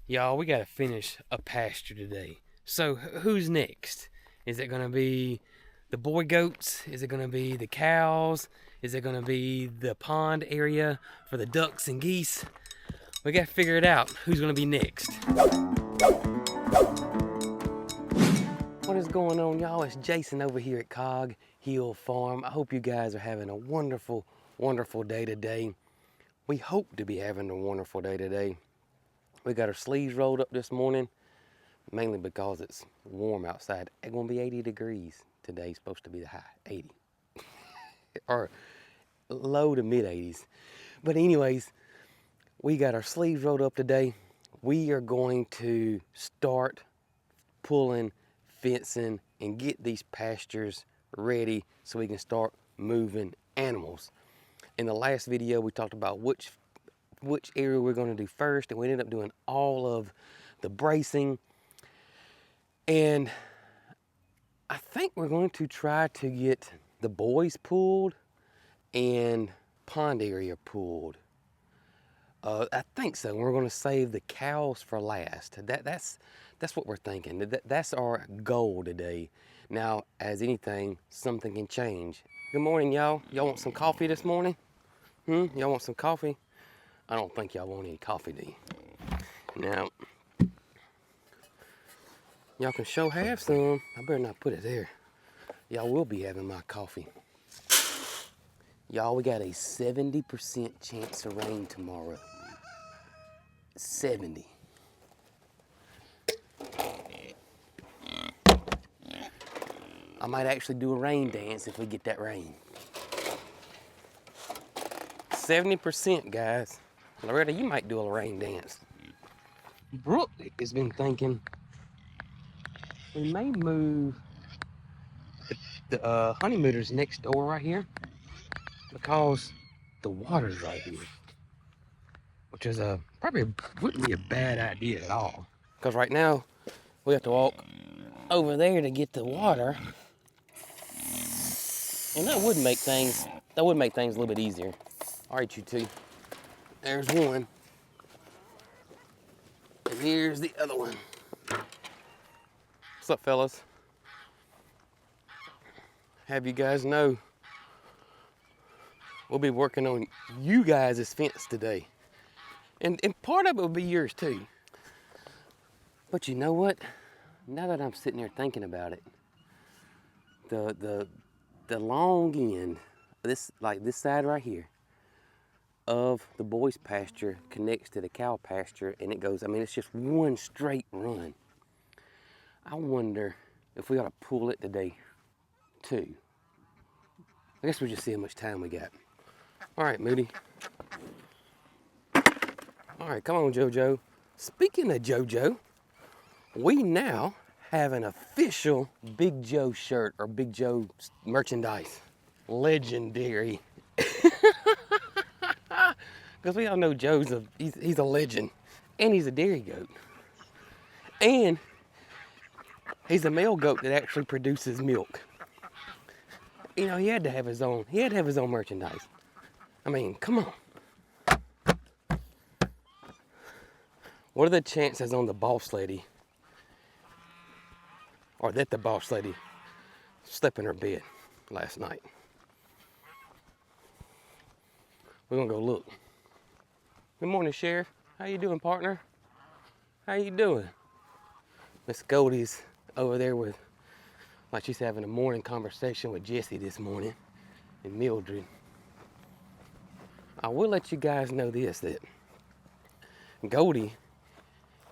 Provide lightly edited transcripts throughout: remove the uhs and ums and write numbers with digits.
Y'all, we gotta finish a pasture today. So, who's next? Is it gonna be the boy goats? Is it gonna be the cows? Is it gonna be the pond area for the ducks and geese? We gotta figure it out. Who's gonna be next? What is going on, y'all? It's Jason over here at Cog Hill Farm. I hope you guys are having a wonderful, wonderful day today. We hope to be having a wonderful day today. We got our sleeves rolled up this morning, mainly because it's warm outside. It's gonna be 80 degrees today, supposed to be the high, 80. Or low to mid 80s. But anyways, we got our sleeves rolled up today. We are going to start pulling, fencing, and get these pastures ready so we can start moving animals. In the last video, we talked about which area we're going to do first, and we ended up doing all of the bracing. And I think we're going to try to get the boys pulled and pond area pulled. I think so. We're going to save the cows for last. That's what we're thinking. That's our goal today. Now, as anything, something can change. Good morning, y'all. Y'all want some coffee this morning? Y'all want some coffee? I don't think y'all want any coffee, do you? Now, y'all can sure have some. I better not put it there. Y'all will be having my coffee. Y'all, we got a 70% chance of rain tomorrow. 70. I might actually do a rain dance if we get that rain. 70%, guys. Loretta, you might do a rain dance. Brooke has been thinking we may move the honeymooners next door right here because the water's right here, which is probably wouldn't be a bad idea at all. Because right now we have to walk over there to get the water, and that would make things a little bit easier. All right, you two. There's one, and here's the other one. What's up, fellas? Have you guys know we'll be working on you guys' fence today, and part of it will be yours too. But you know what? Now that I'm sitting here thinking about it, the long end, this side right here of the boys' pasture connects to the cow pasture, and it goes, I mean, it's just one straight run. I wonder if we ought to pull it today too. I guess we'll just see how much time we got. All right, Moody. All right, come on, JoJo. Speaking of JoJo, we now have an official Big Joe shirt or Big Joe merchandise. Legendary. Because we all know Joe's he's a legend. And he's a dairy goat. And he's a male goat that actually produces milk. You know, he had to have his own merchandise. I mean, come on. What are the chances on the boss lady, or that the boss lady slept in her bed last night? We're gonna go look. Good morning, Sheriff. How you doing, partner? How you doing? Miss Goldie's over there with, like she's having a morning conversation with Jesse this morning, and Mildred. I will let you guys know this, that Goldie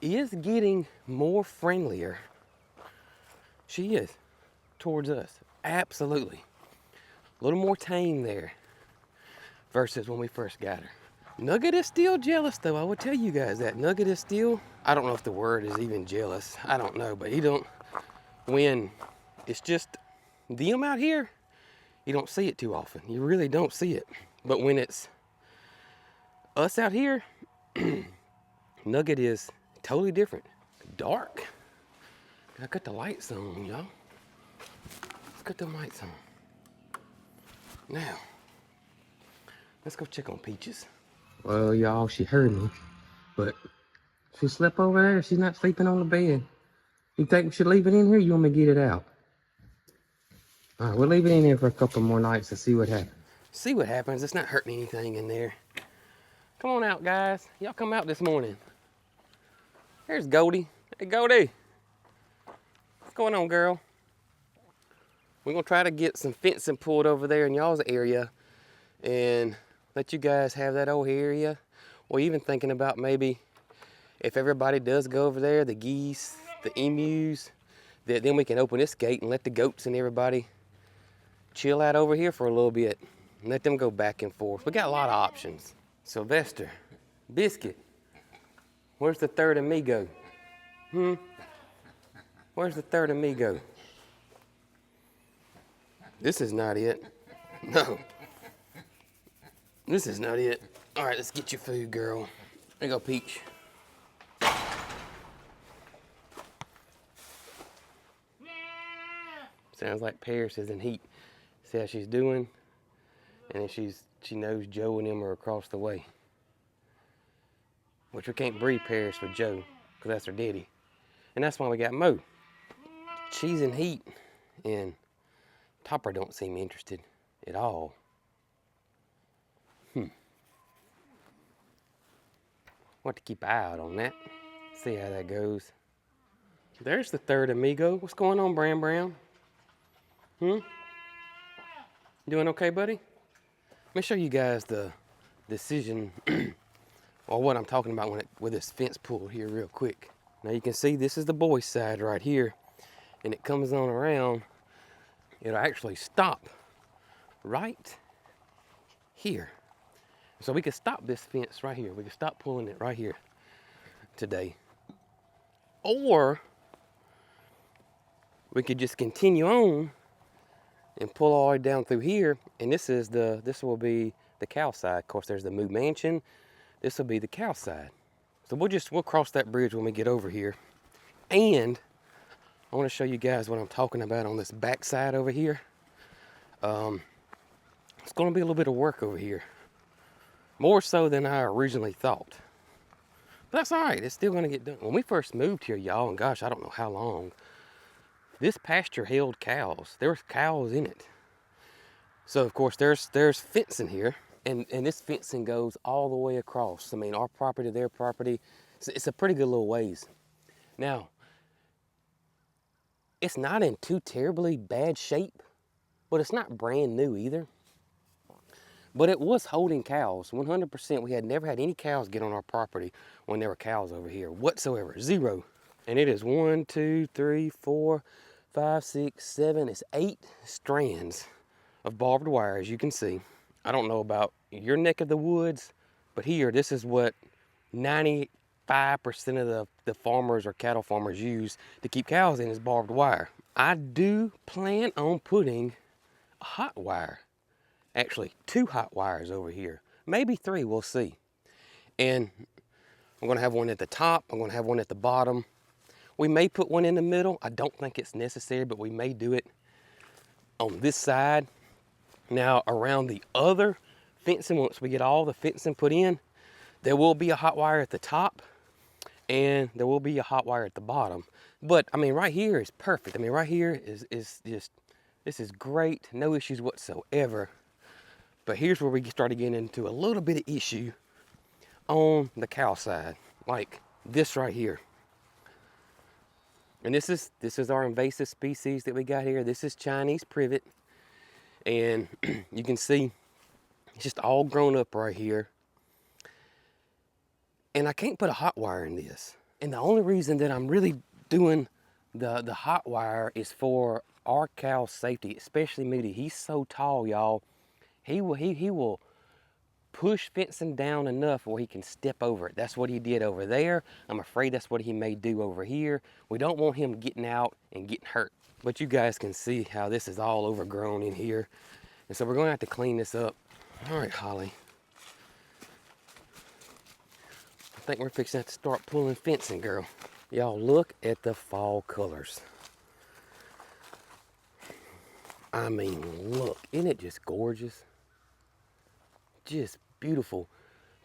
is getting more friendlier. She is, towards us, absolutely. A little more tame there versus when we first got her. Nugget is still jealous though, I will tell you guys that. Nugget is still, I don't know if the word is even jealous, I don't know, but when it's just them out here, you don't see it too often. You really don't see it. But when it's us out here, Nugget is totally different. Dark. I got the lights on, y'all. Let's cut the lights on. Now, let's go check on Peaches. Well, y'all, she heard me, but She slept over there. She's not sleeping on the bed. You think we should leave it in here? You want me to get it out? All right, we'll leave it in here for a couple more nights and see what happens. See what happens. It's not hurting anything in there. Come on out, guys. Y'all come out this morning. There's Goldie. Hey, Goldie. What's going on, girl? We're gonna try to get some fencing pulled over there in y'all's area and let you guys have that old area. We're even thinking about maybe if everybody does go over there, the geese, the emus, then we can open this gate and let the goats and everybody chill out over here for a little bit and let them go back and forth. We got a lot of options. Sylvester, Biscuit, where's the third amigo? Where's the third amigo? This is not it. No. This is not it. All right, let's get your food, girl. There you go, Peach. Sounds like Paris is in heat. See how she's doing? And then she knows Joe and them are across the way. Which we can't breed Paris with Joe, because that's her daddy. And that's why we got Mo. She's in heat, and Topper don't seem interested at all. We'll have to keep an eye out on that. See how that goes. There's the third amigo. What's going on, Bram Brown? Doing okay, buddy? Let me show you guys the decision or what I'm talking about with this fence pulled here real quick. Now you can see this is the boys' side right here, and it comes on around. It'll actually stop right here. So we can stop this fence right here. We can stop pulling it right here today. Or we could just continue on and pull all the way down through here. And this will be the cow side. Of course, there's the Moo Mansion. This will be the cow side. So we'll cross that bridge when we get over here. And I want to show you guys what I'm talking about on this back side over here. It's going to be a little bit of work over here. More so than I originally thought. But that's all right. It's still going to get done. When we first moved here, y'all, and gosh, I don't know how long, this pasture held cows. There was cows in it. So, of course, there's fencing here. And this fencing goes all the way across. I mean, our property, their property. It's a pretty good little ways. Now, it's not in too terribly bad shape, but it's not brand new either. But it was holding cows, 100%. We had never had any cows get on our property when there were cows over here whatsoever, zero. And it is 1, 2, 3, 4, 5, 6, 7, it's 8 strands of barbed wire, as you can see. I don't know about your neck of the woods, but here, this is what 95% of the farmers or cattle farmers use to keep cows in is barbed wire. I do plan on putting a hot wire. Actually, 2 hot wires over here. Maybe 3, we'll see. And I'm gonna have one at the top, I'm gonna have one at the bottom. We may put one in the middle. I don't think it's necessary, but we may do it on this side. Now, around the other fencing, once we get all the fencing put in, there will be a hot wire at the top, and there will be a hot wire at the bottom. But, I mean, right here is perfect. I mean, right here is just, this is great, no issues whatsoever. But here's where we started getting into a little bit of issue on the cow side, like this right here. And this is our invasive species that we got here. This is Chinese privet. And you can see it's just all grown up right here. And I can't put a hot wire in this. And the only reason that I'm really doing the hot wire is for our cow's safety, especially Moody. He's so tall, y'all. He will push fencing down enough where he can step over it. That's what he did over there. I'm afraid that's what he may do over here. We don't want him getting out and getting hurt. But you guys can see how this is all overgrown in here. And so we're gonna have to clean this up. All right, Holly. I think we're fixing to start pulling fencing, girl. Y'all look at the fall colors. I mean, look, isn't it just gorgeous? Just beautiful.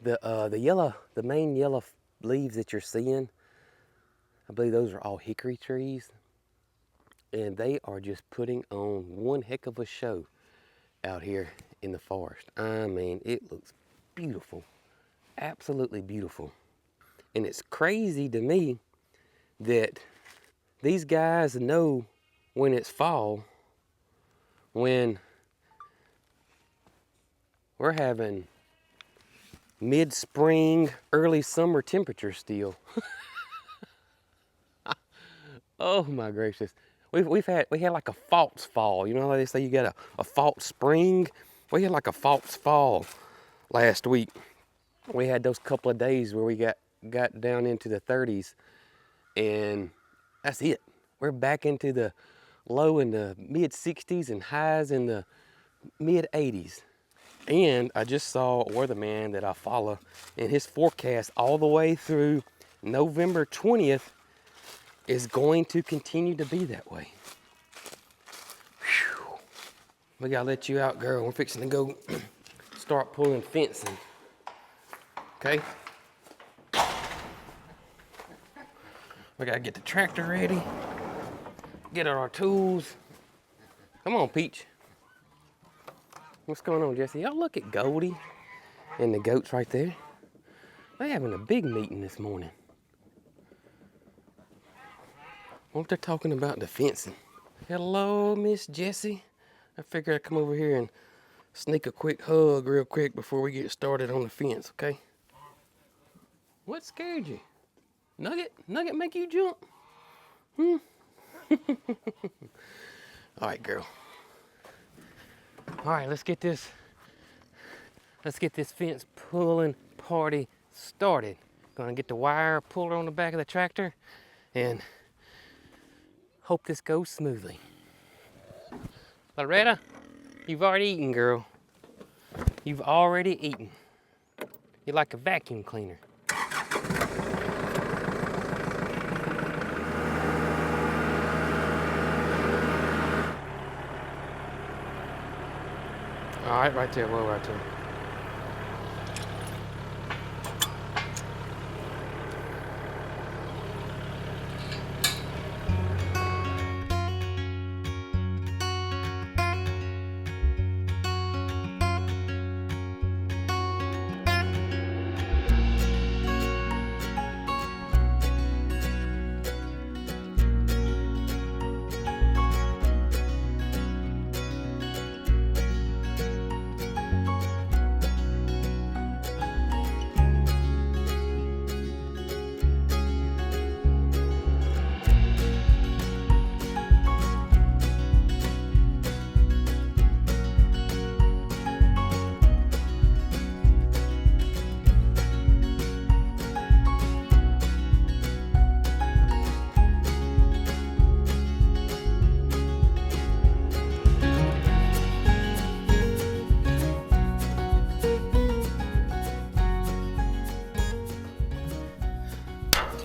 The yellow, the main yellow leaves that you're seeing, I believe those are all hickory trees. And they are just putting on one heck of a show out here in the forest. I mean, it looks beautiful. Absolutely beautiful. And it's crazy to me that these guys know when it's fall, when we're having mid-spring, early summer temperatures still. Oh my gracious. We had like a false fall. You know how they say you got a false spring? We had like a false fall last week. We had those couple of days where we got down into the 30s, and that's it. We're back into the low in the mid 60s and highs in the mid 80s. And I just saw a weatherman that I follow, and his forecast all the way through November 20th is going to continue to be that way. Whew. We gotta let you out, girl. We're fixing to go start pulling fencing. Okay? We gotta get the tractor ready, get our tools. Come on, Peach. What's going on, Jesse? Y'all look at Goldie and the goats right there. They're having a big meeting this morning. What they're talking about the fencing. Hello, Miss Jessie. I figured I'd come over here and sneak a quick hug real quick before we get started on the fence, okay? What scared you? Nugget? Nugget make you jump? All right, girl. All right, let's get this fence pulling party started. Gonna get the wire puller on the back of the tractor and hope this goes smoothly. Loretta, you've already eaten, girl. You've already eaten. You're like a vacuum cleaner. All right, right there, well, right there.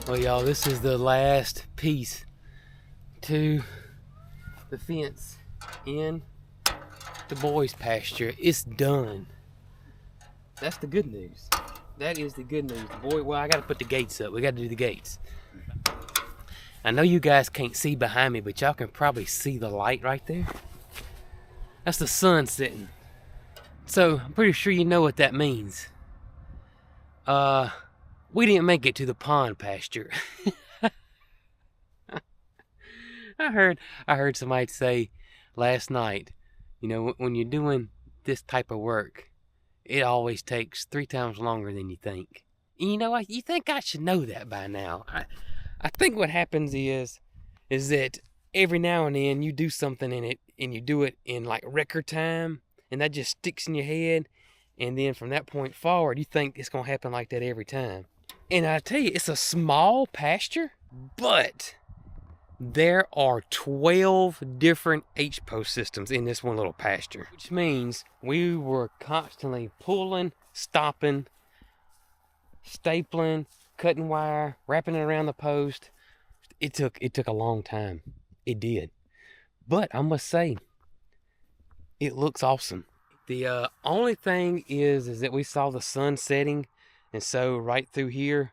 Well, y'all, this is the last piece to the fence in the boys' pasture. It's done. That's the good news. That is the good news. Well, I got to put the gates up. We got to do the gates. I know you guys can't see behind me, but y'all can probably see the light right there. That's the sun setting. So I'm pretty sure you know what that means. We didn't make it to the pond pasture. I heard somebody say last night, you know, when you're doing this type of work, it always takes 3 times longer than you think. And you know what? You think I should know that by now. I think what happens is that every now and then you do something in it and you do it in like record time, and that just sticks in your head. And then from that point forward, you think it's going to happen like that every time. And I tell you, it's a small pasture, but there are 12 different H-post systems in this one little pasture, which means we were constantly pulling, stopping, stapling, cutting wire, wrapping it around the post. It took a long time. It did. But I must say, it looks awesome. The only thing is that we saw the sun setting, and so right through here,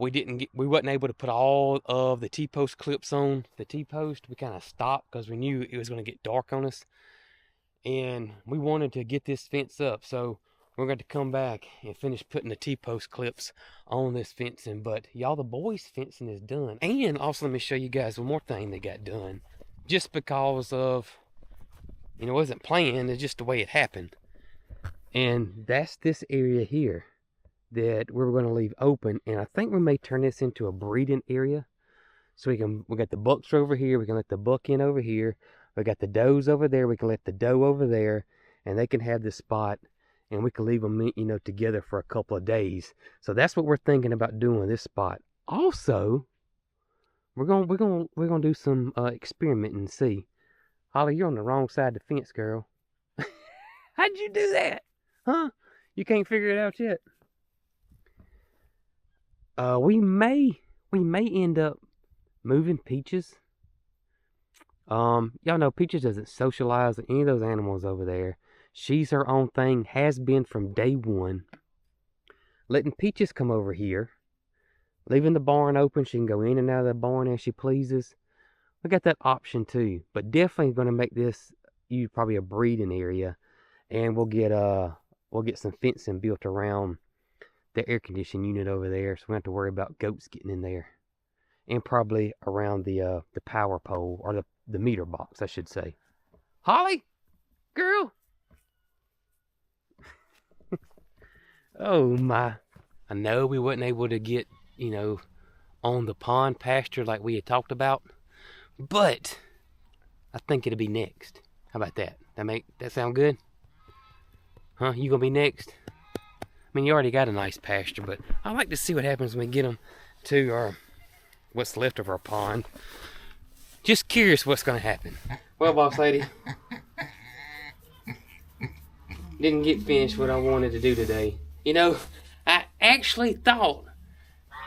we wasn't able to put all of the T-post clips on the T-post. We kind of stopped because we knew it was going to get dark on us. And we wanted to get this fence up, so we're going to come back and finish putting the T-post clips on this fencing. But y'all, the boys' fencing is done. And also, let me show you guys one more thing that got done. Just because of, you know, it wasn't planned, it's just the way it happened. And that's this area here that we're going to leave open. And I think we may turn this into a breeding area. So we got the bucks over here, we can let the buck in over here. We got the does over there, we can let the doe over there, and they can have this spot, and we can leave them, you know, together for a couple of days. So that's what we're thinking about doing, this spot. Also, we're gonna do some experimenting and see. Holly, you're on the wrong side of the fence, girl. How'd you do that? Huh? You can't figure it out yet? We may end up moving Peaches. Y'all know Peaches doesn't socialize with any of those animals over there. She's her own thing, has been from day one. Letting Peaches come over here, leaving the barn open. She can go in and out of the barn as she pleases. We got that option too, but definitely going to make this probably a breeding area, and we'll get some fencing built around the air conditioning unit over there, so we don't have to worry about goats getting in there. And probably around the power pole, or the meter box, I should say. Holly, girl. Oh my! I know we wasn't able to get, you know, on the pond pasture like we had talked about, but I think it'll be next. How about that? That sound good? Huh? You gonna be next? I mean, you already got a nice pasture, but I like to see what happens when we get them to our what's left of our pond. Just curious what's going to happen. Well, boss lady, didn't get finished what I wanted to do today. You know, I actually thought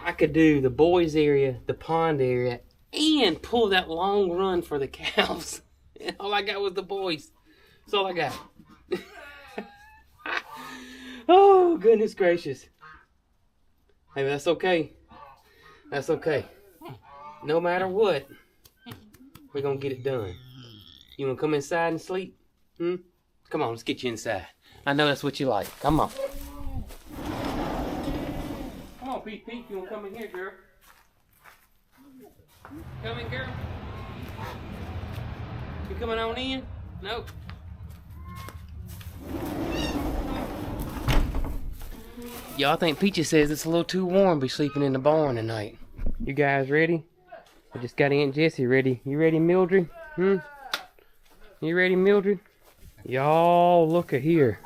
I could do the boys area, the pond area, and pull that long run for the cows. And all I got was the boys. That's all I got. Oh, goodness gracious. Hey, that's okay. That's okay. No matter what, we're going to get it done. You want to come inside and sleep? Come on, let's get you inside. I know that's what you like. Come on. Come on, Pete. You want to come in here, girl? Come in, girl. You coming on in? No. Y'all think Peaches says it's a little too warm to be sleeping in the barn tonight. You guys ready? I just got Aunt Jessie ready. You ready, Mildred? You ready, Mildred? Y'all, look at here.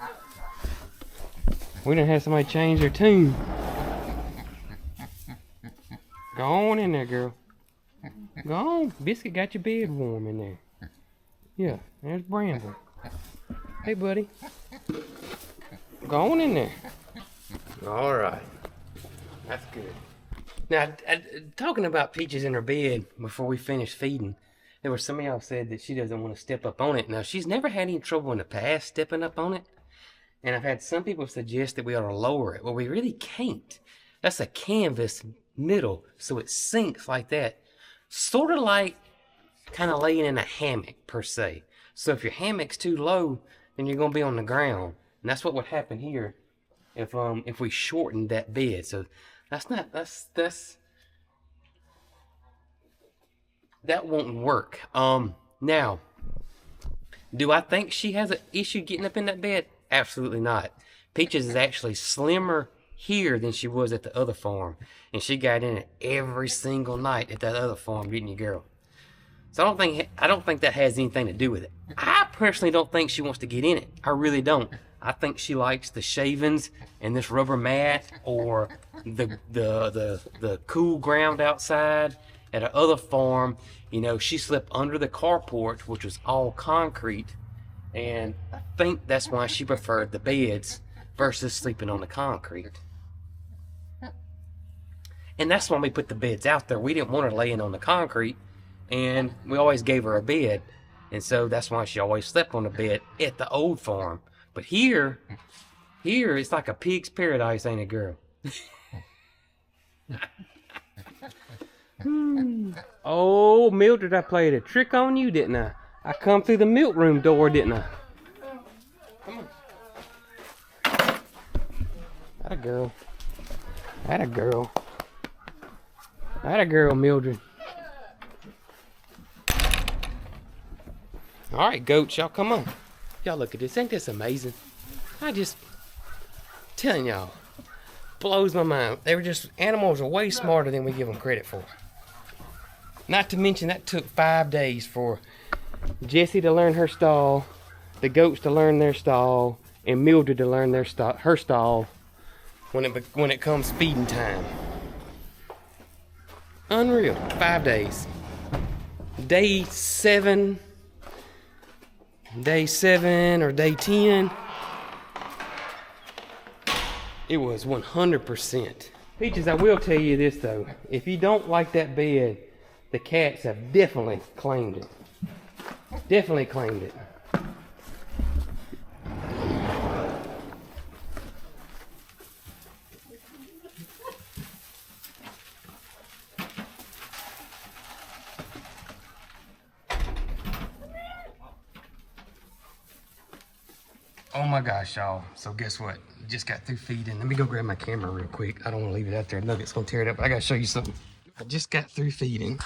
We done had somebody change their tune. Go on in there, girl. Go on. Biscuit got your bed warm in there. Yeah, there's Brandon. Hey, buddy. Go on in there. All right. That's good. Now, talking about Peaches in her bed before we finished feeding, there were some of y'all said that she doesn't want to step up on it. Now, she's never had any trouble in the past stepping up on it. And I've had some people suggest that we ought to lower it. Well, we really can't. That's a canvas middle, so it sinks like that. Sort of like kind of laying in a hammock, per se. So if your hammock's too low, then you're going to be on the ground. And that's what would happen here if we shortened that bed. So that won't work. Now, do I think she has an issue getting up in that bed? Absolutely not. Peaches is actually slimmer here than she was at the other farm, and she got in it every single night at that other farm, didn't you, girl? So I don't think that has anything to do with it. I personally don't think she wants to get in it. I really don't. I think she likes the shavings and this rubber mat, or the cool ground outside. At her other farm, you know, she slept under the carport, which was all concrete, and I think that's why she preferred the beds versus sleeping on the concrete. And that's why we put the beds out there. We didn't want her laying on the concrete, and we always gave her a bed, and so that's why she always slept on the bed at the old farm. But here it's like a pig's paradise, ain't it, girl? Oh, Mildred, I played a trick on you, didn't I? I come through the milk room door, didn't I? Come on. Atta girl. Atta girl. Atta girl, Mildred. All right, goats, y'all come on. Y'all look at this. Ain't this amazing? I just telling y'all, blows my mind. Animals are way smarter than we give them credit for. Not to mention that took 5 days for Jessie to learn her stall, the goats to learn their stall, and Mildred to learn her stall when it comes feeding time. Unreal. 5 days. Day 7 or day 10, it was 100%. Peaches, I will tell you this though. If you don't like that bed, the cats have definitely claimed it. Definitely claimed it. Oh my gosh, y'all. So guess what? Just got through feeding. Let me go grab my camera real quick. I don't want to leave it out there. Nugget's gonna tear it up. But I gotta show you something. I just got through feeding.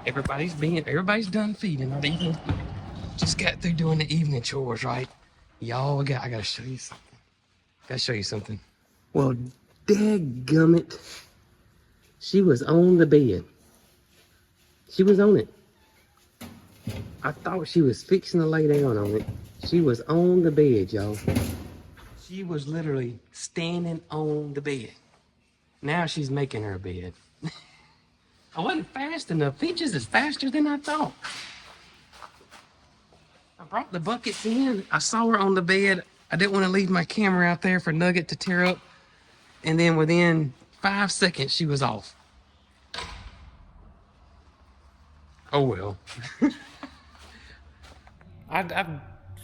Everybody's done feeding. Just got through doing the evening chores, right? Y'all, I gotta show you something. Well, dadgummit. She was on the bed. She was on it. I thought she was fixing to lay down on it. She was on the bed, y'all. She was literally standing on the bed. Now she's making her bed. I wasn't fast enough. Peaches is faster than I thought. I brought the buckets in. I saw her on the bed. I didn't want to leave my camera out there for Nugget to tear up. And then within 5 seconds, she was off. Oh well. I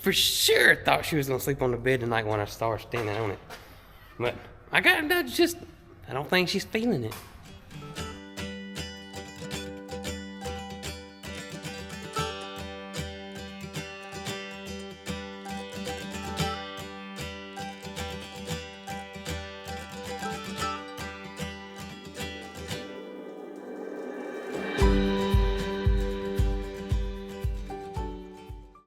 for sure thought she was gonna sleep on the bed tonight when I saw her standing on it. But I don't think she's feeling it.